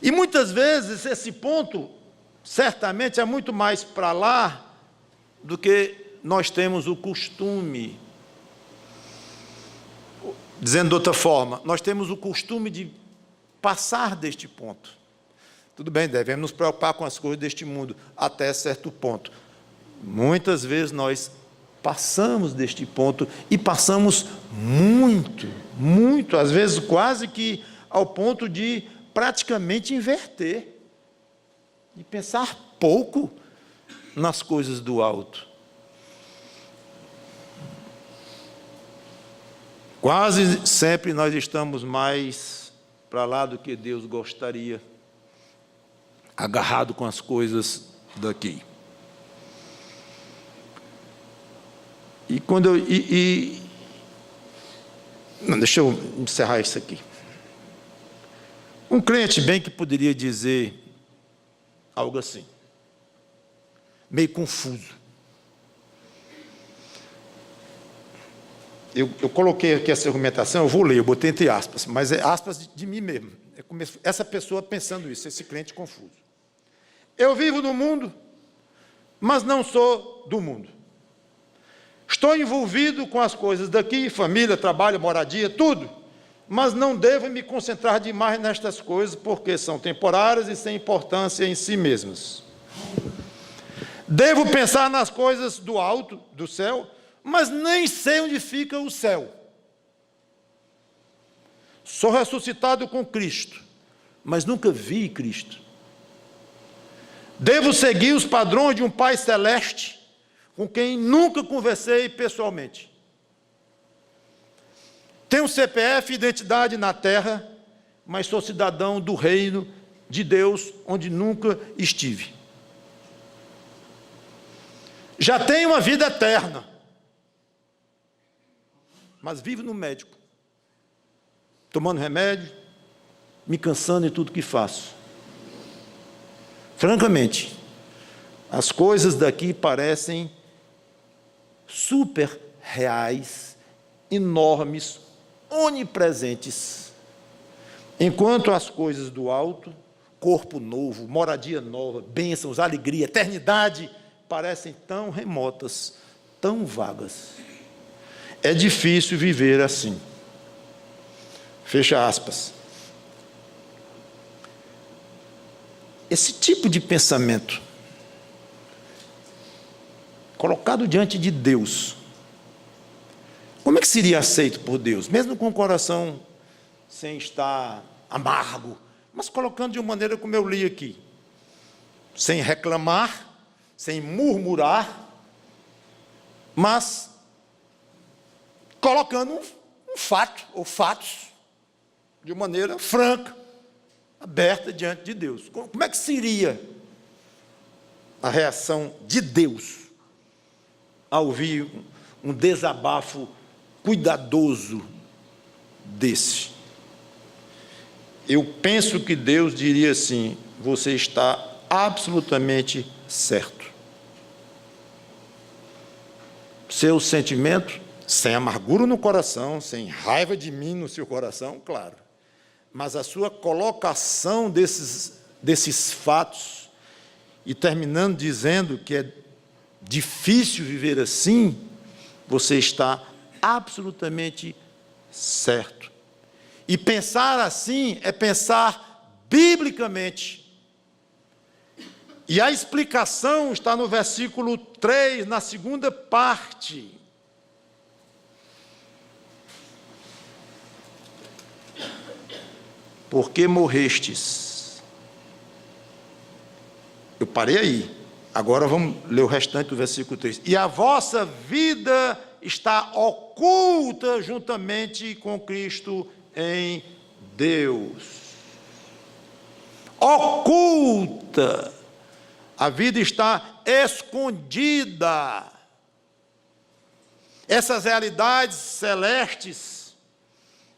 E muitas vezes esse ponto, certamente, é muito mais para lá do que nós temos o costume. Dizendo de outra forma, nós temos o costume de passar deste ponto. Tudo bem, devemos nos preocupar com as coisas deste mundo, até certo ponto. Muitas vezes nós passamos deste ponto, e passamos muito, muito, às vezes quase que ao ponto de praticamente inverter, de pensar pouco nas coisas do alto. Quase sempre nós estamos mais para lá do que Deus gostaria, agarrado com as coisas daqui. E quando eu... Não, deixa eu encerrar isso aqui. Um crente bem que poderia dizer algo assim, meio confuso. Eu coloquei aqui essa argumentação, eu vou ler, eu botei entre aspas, mas é aspas de mim mesmo. Essa pessoa pensando isso, esse crente confuso. Eu vivo no mundo, mas não sou do mundo. Estou envolvido com as coisas daqui, família, trabalho, moradia, tudo, mas não devo me concentrar demais nestas coisas, porque são temporárias e sem importância em si mesmas. Devo pensar nas coisas do alto, do céu, mas nem sei onde fica o céu. Sou ressuscitado com Cristo, mas nunca vi Cristo. Devo seguir os padrões de um Pai Celeste, com quem nunca conversei pessoalmente. Tenho CPF e identidade na terra, mas sou cidadão do reino de Deus, onde nunca estive. Já tenho uma vida eterna, mas vivo no médico, tomando remédio, me cansando em tudo que faço. Francamente, as coisas daqui parecem super reais, enormes, onipresentes, enquanto as coisas do alto, corpo novo, moradia nova, bênçãos, alegria, eternidade, parecem tão remotas, tão vagas. É difícil viver assim. Fecha aspas. Esse tipo de pensamento, colocado diante de Deus, como é que seria aceito por Deus? Mesmo com o coração sem estar amargo, mas colocando de uma maneira como eu li aqui, sem reclamar, sem murmurar, mas colocando um fato, ou fatos, de maneira franca, aberta diante de Deus. Como é que seria a reação de Deus ao ouvir um desabafo cuidadoso desse? Eu penso que Deus diria assim: você está absolutamente certo. Seu sentimento, sem amargura no coração, sem raiva de mim no seu coração, claro, mas a sua colocação desses fatos, e terminando dizendo que é difícil viver assim, você está absolutamente certo. E pensar assim é pensar biblicamente. E a explicação está no versículo 3, na segunda parte. Porque morrestes. Eu parei aí. Agora vamos ler o restante do versículo 3. E a vossa vida está oculta juntamente com Cristo em Deus. Oculta. A vida está escondida. Essas realidades celestes,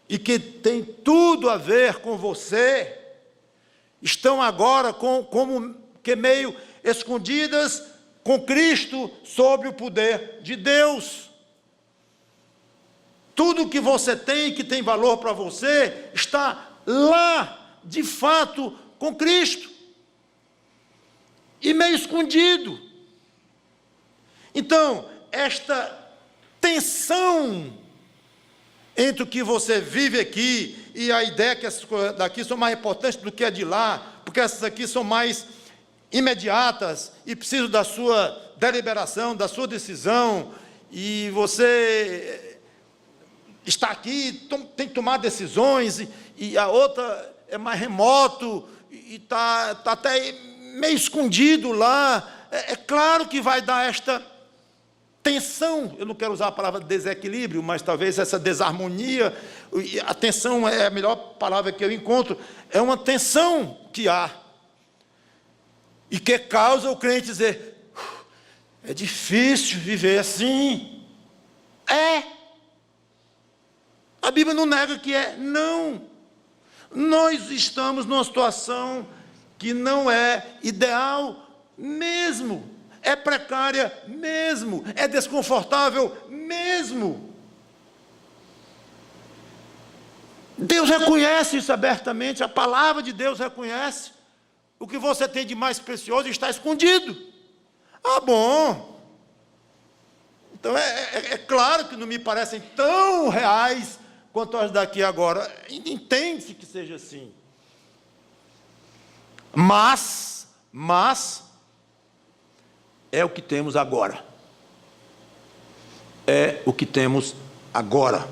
e que tem tudo a ver com você, estão agora como que meio escondidas com Cristo sob o poder de Deus. Tudo que você tem, que tem valor para você, está lá, de fato, com Cristo. E meio escondido. Então, esta tensão entre o que você vive aqui e a ideia que essas coisas daqui são mais importantes do que a de lá, porque essas aqui são mais imediatas e precisam da sua deliberação, da sua decisão, e você está aqui, tem que tomar decisões, e a outra é mais remoto, e está até meio escondido lá. É claro que vai dar esta tensão, eu não quero usar a palavra desequilíbrio, mas talvez essa desarmonia, a tensão é a melhor palavra que eu encontro, é uma tensão que há, e que causa o crente dizer, é difícil viver assim. A Bíblia não nega que é, não. Nós estamos numa situação que não é ideal mesmo, é precária mesmo, é desconfortável mesmo. Deus reconhece isso abertamente, a palavra de Deus reconhece. O que você tem de mais precioso está escondido. Ah, bom. Então, é claro que não me parecem tão reais quanto as daqui agora. Entende-se que seja assim. Mas, é o que temos agora. É o que temos agora.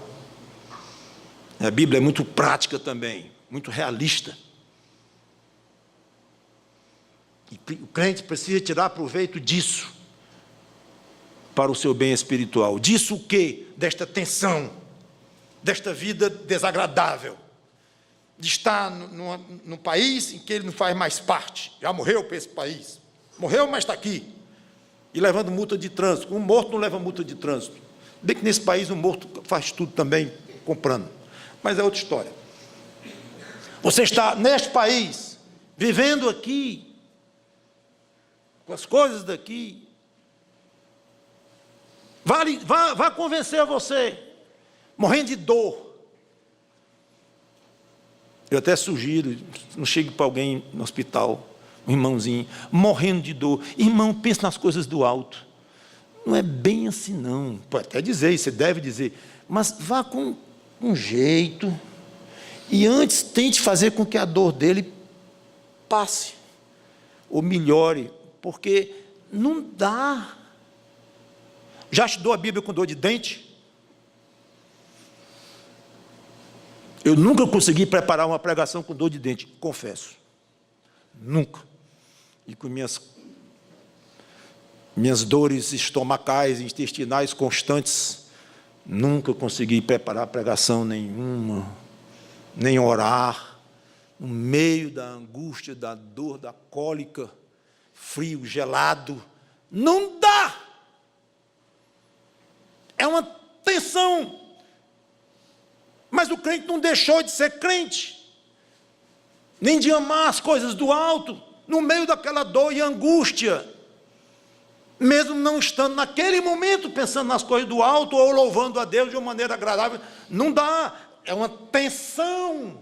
A Bíblia é muito prática também, muito realista. E o crente precisa tirar proveito disso, para o seu bem espiritual. Disso o quê? Desta tensão, desta vida desagradável, de estar num país em que ele não faz mais parte, já morreu para esse país, morreu, mas está aqui, e levando multa de trânsito. Um morto não leva multa de trânsito, bem que nesse país um morto faz tudo também, comprando, mas é outra história. Você está neste país, vivendo aqui, com as coisas daqui, vá convencer você, morrendo de dor. Eu até sugiro, não chegue para alguém no hospital, um irmãozinho, morrendo de dor. Irmão, pense nas coisas do alto. Não é bem assim, não. Pode até dizer, você deve dizer, mas vá com um jeito, e antes tente fazer com que a dor dele passe, ou melhore, porque não dá. Já estudou a Bíblia com dor de dente? Eu nunca consegui preparar uma pregação com dor de dente, confesso. Nunca. E com minhas dores estomacais, intestinais constantes, nunca consegui preparar pregação nenhuma, nem orar, no meio da angústia, da dor, da cólica, frio, gelado. Não dá! É uma tensão. Mas o crente não deixou de ser crente, nem de amar as coisas do alto, no meio daquela dor e angústia, mesmo não estando naquele momento pensando nas coisas do alto ou louvando a Deus de uma maneira agradável. Não dá, é uma tensão,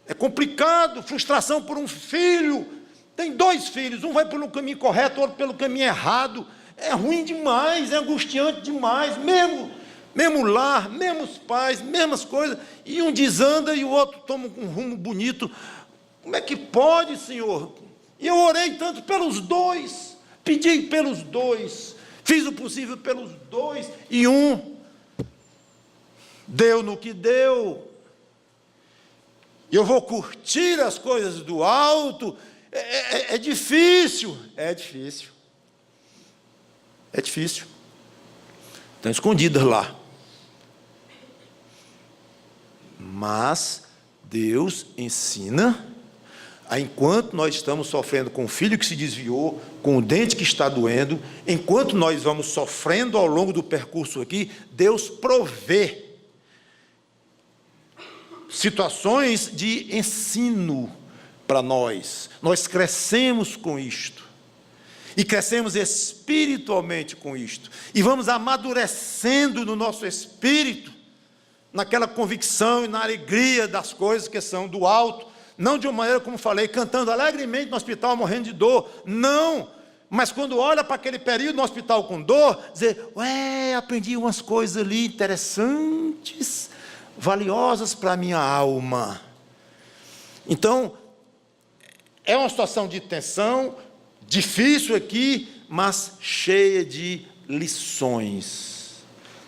é complicado. Frustração por um filho, tem 2 filhos, um vai pelo caminho correto, o outro pelo caminho errado. É ruim demais, é angustiante demais, mesmo lar, mesmos pais, mesmas coisas, e um desanda e o outro toma um rumo bonito. Como é que pode, Senhor? E eu orei tanto pelos 2, pedi pelos 2, fiz o possível pelos 2, e um deu no que deu. Eu vou curtir as coisas do alto. É difícil, estão escondidas lá. Mas Deus ensina a, enquanto nós estamos sofrendo com o filho que se desviou, com o dente que está doendo, enquanto nós vamos sofrendo ao longo do percurso aqui, Deus provê situações de ensino para nós. Nós crescemos com isto, e crescemos espiritualmente com isto, e vamos amadurecendo no nosso espírito, naquela convicção e na alegria das coisas que são do alto, não de uma maneira, como falei, cantando alegremente no hospital, morrendo de dor, não, mas quando olha para aquele período no hospital com dor, dizer, aprendi umas coisas ali interessantes, valiosas para a minha alma. Então, é uma situação de tensão, difícil aqui, mas cheia de lições.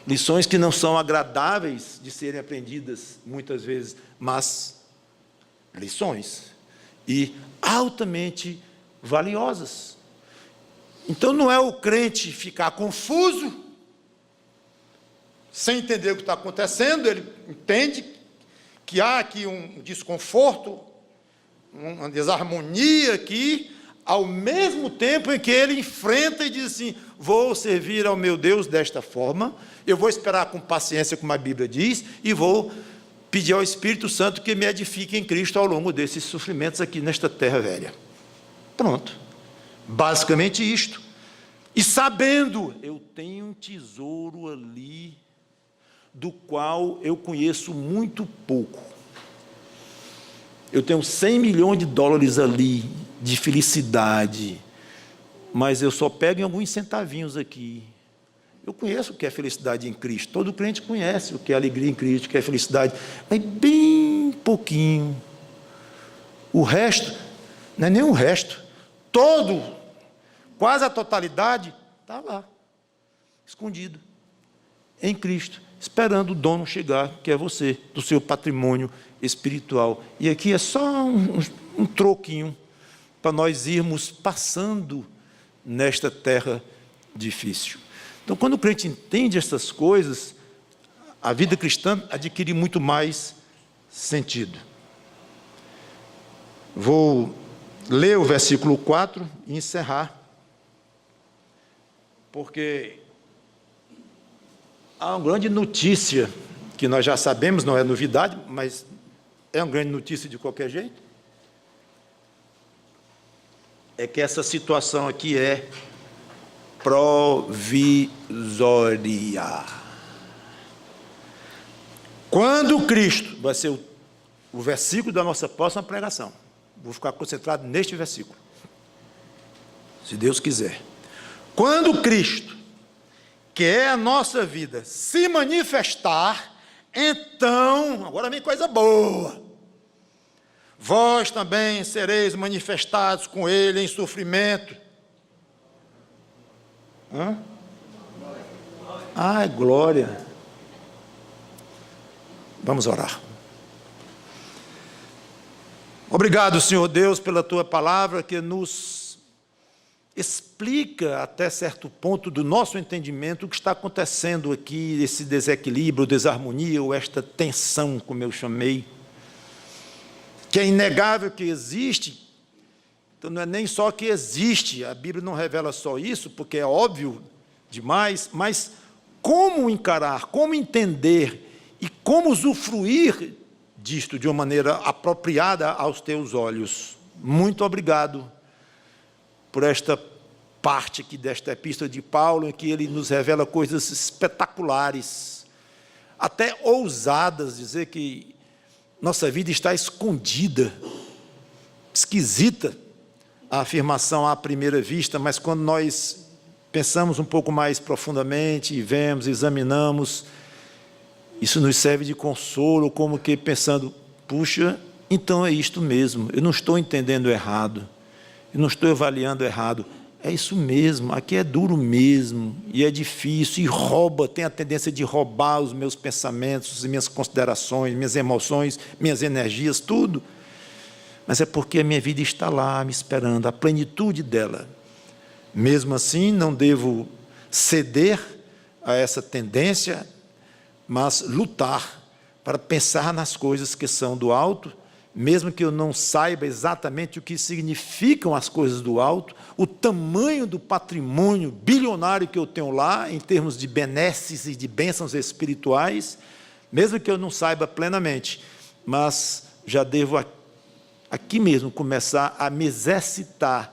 Lições que não são agradáveis de serem aprendidas muitas vezes, mas lições, e altamente valiosas. Então não é o crente ficar confuso, sem entender o que está acontecendo. Ele entende que há aqui um desconforto, uma desarmonia aqui, ao mesmo tempo em que ele enfrenta e diz assim, vou servir ao meu Deus desta forma, eu vou esperar com paciência, como a Bíblia diz, e vou pedir ao Espírito Santo que me edifique em Cristo ao longo desses sofrimentos aqui nesta terra velha. Pronto. Basicamente isto. E sabendo, eu tenho um tesouro ali, do qual eu conheço muito pouco. Eu tenho 100 milhões de dólares ali, de felicidade, mas eu só pego em alguns centavinhos aqui. Eu conheço o que é felicidade em Cristo. Todo crente conhece o que é alegria em Cristo, o que é felicidade, mas bem pouquinho. O resto, não é nem o resto, todo, quase a totalidade, está lá, escondido, em Cristo, esperando o dono chegar, que é você, do seu patrimônio espiritual. E aqui é só um troquinho para nós irmos passando nesta terra difícil. Então, quando o crente entende essas coisas, a vida cristã adquire muito mais sentido. Vou ler o versículo 4 e encerrar, porque há uma grande notícia, que nós já sabemos, não é novidade, mas é uma grande notícia de qualquer jeito, é que essa situação aqui é provisória. Quando Cristo, vai ser o versículo da nossa próxima pregação, vou ficar concentrado neste versículo, se Deus quiser. Quando Cristo, que é a nossa vida, se manifestar, então, agora vem coisa boa, vós também sereis manifestados com Ele em sofrimento. Ai, glória. Vamos orar. Obrigado, Senhor Deus, pela Tua palavra que nos explica até certo ponto do nosso entendimento o que está acontecendo aqui, esse desequilíbrio, desarmonia, ou esta tensão, como eu chamei, que é inegável que existe. Então, não é nem só que existe, a Bíblia não revela só isso, porque é óbvio demais, mas como encarar, como entender e como usufruir disto de uma maneira apropriada aos teus olhos. Muito obrigado por esta parte aqui desta epístola de Paulo, em que ele nos revela coisas espetaculares, até ousadas, dizer que nossa vida está escondida, esquisita, a afirmação à primeira vista, mas quando nós pensamos um pouco mais profundamente, e vemos, examinamos, isso nos serve de consolo, como que pensando, puxa, então é isto mesmo, eu não estou entendendo errado, eu não estou avaliando errado, é isso mesmo, aqui é duro mesmo, e é difícil, e rouba, tem a tendência de roubar os meus pensamentos, minhas considerações, minhas emoções, minhas energias, tudo. Mas é porque a minha vida está lá, me esperando, a plenitude dela. Mesmo assim, não devo ceder a essa tendência, mas lutar para pensar nas coisas que são do alto, mesmo que eu não saiba exatamente o que significam as coisas do alto, o tamanho do patrimônio bilionário que eu tenho lá, em termos de benesses e de bênçãos espirituais, mesmo que eu não saiba plenamente, mas já devo aqui mesmo começar a me exercitar,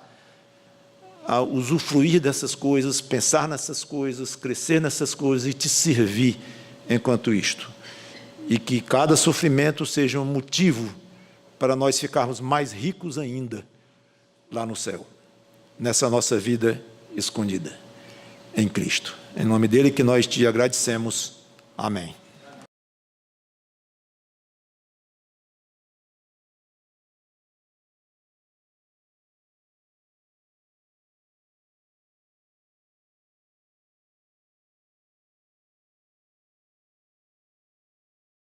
a usufruir dessas coisas, pensar nessas coisas, crescer nessas coisas e te servir enquanto isto. E que cada sofrimento seja um motivo para nós ficarmos mais ricos ainda lá no céu, nessa nossa vida escondida em Cristo. Em nome dele que nós te agradecemos. Amém.